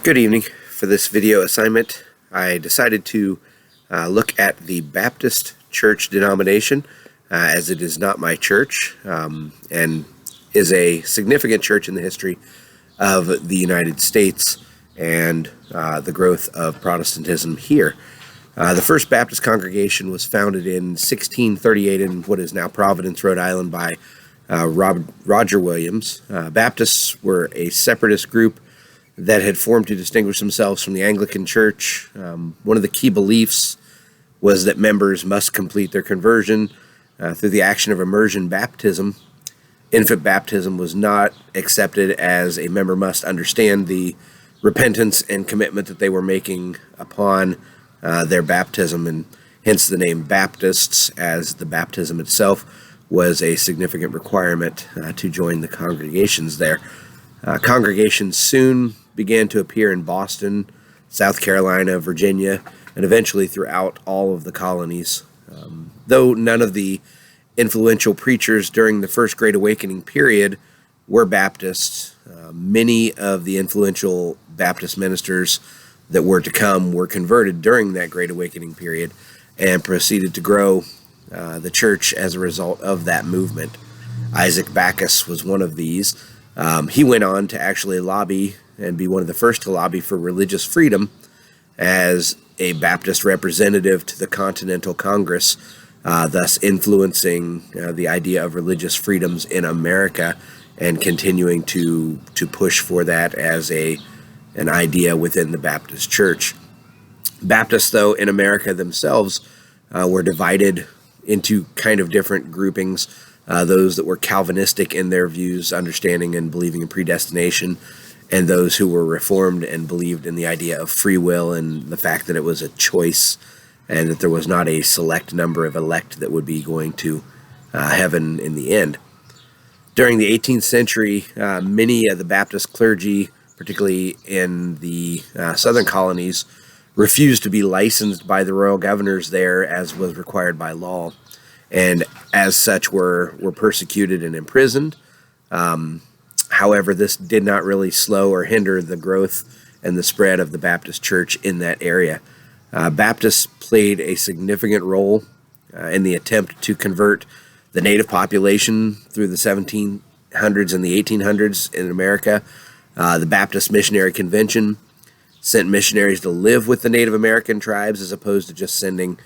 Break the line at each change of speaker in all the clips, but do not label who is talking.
Good evening. For this video assignment, I decided to look at the Baptist church denomination, as it is not my church and is a significant church in the history of the United States and the growth of Protestantism here. The First Baptist congregation was founded in 1638 in what is now Providence, Rhode Island by Roger Williams. Baptists were a separatist group that had formed to distinguish themselves from the Anglican Church. One of the key beliefs was that members must complete their conversion through the action of immersion baptism. Infant baptism was not accepted, as a member must understand the repentance and commitment that they were making upon their baptism, and hence the name Baptists, as the baptism itself was a significant requirement to join the congregations there. Congregations soon began to appear in Boston, South Carolina, Virginia, and eventually throughout all of the colonies. Though none of the influential preachers during the First Great Awakening period were Baptists, many of the influential Baptist ministers that were to come were converted during that Great Awakening period and proceeded to grow the church as a result of that movement. Isaac Backus was one of these. He went on to actually lobby and be one of the first to lobby for religious freedom as a Baptist representative to the Continental Congress, thus influencing the idea of religious freedoms in America and continuing to push for that as an idea within the Baptist Church. Baptists, though, in America themselves were divided into kind of different groupings. Those that were Calvinistic in their views, understanding and believing in predestination, and those who were Reformed and believed in the idea of free will and the fact that it was a choice and that there was not a select number of elect that would be going to heaven in the end. During the 18th century, many of the Baptist clergy, particularly in the southern colonies, refused to be licensed by the royal governors there, as was required by law, and as such were persecuted and imprisoned. However, this did not really slow or hinder the growth and the spread of the Baptist church in that area. Baptists played a significant role in the attempt to convert the native population through the 1700s and the 1800s in America. The Baptist Missionary Convention sent missionaries to live with the Native American tribes as opposed to just sending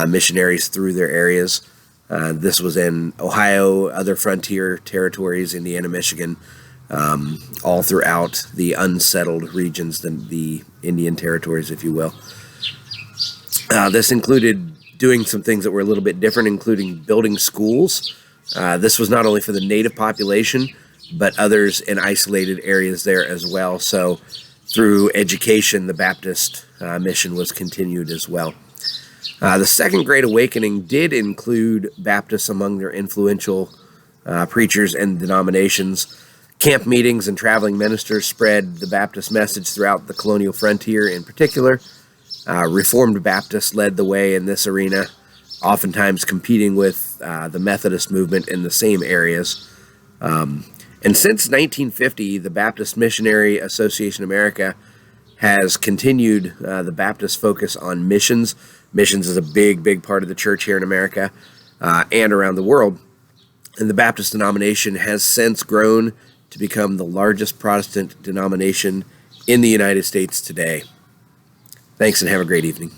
missionaries through their areas. This was in Ohio, other frontier territories, Indiana, Michigan, all throughout the unsettled regions, the Indian territories, if you will. This included doing some things that were a little bit different, including building schools. This was not only for the native population, but others in isolated areas there as well. So through education, the Baptist mission was continued as well. The Second Great Awakening did include Baptists among their influential preachers and denominations. Camp meetings and traveling ministers spread the Baptist message throughout the colonial frontier in particular. Reformed Baptists led the way in this arena, oftentimes competing with the Methodist movement in the same areas. And since 1950, the Baptist Missionary Association of America has continued the Baptist focus on missions. Missions is a big part of the church here in America and around the world. And the Baptist denomination has since grown to become the largest Protestant denomination in the United States today. Thanks and have a great evening.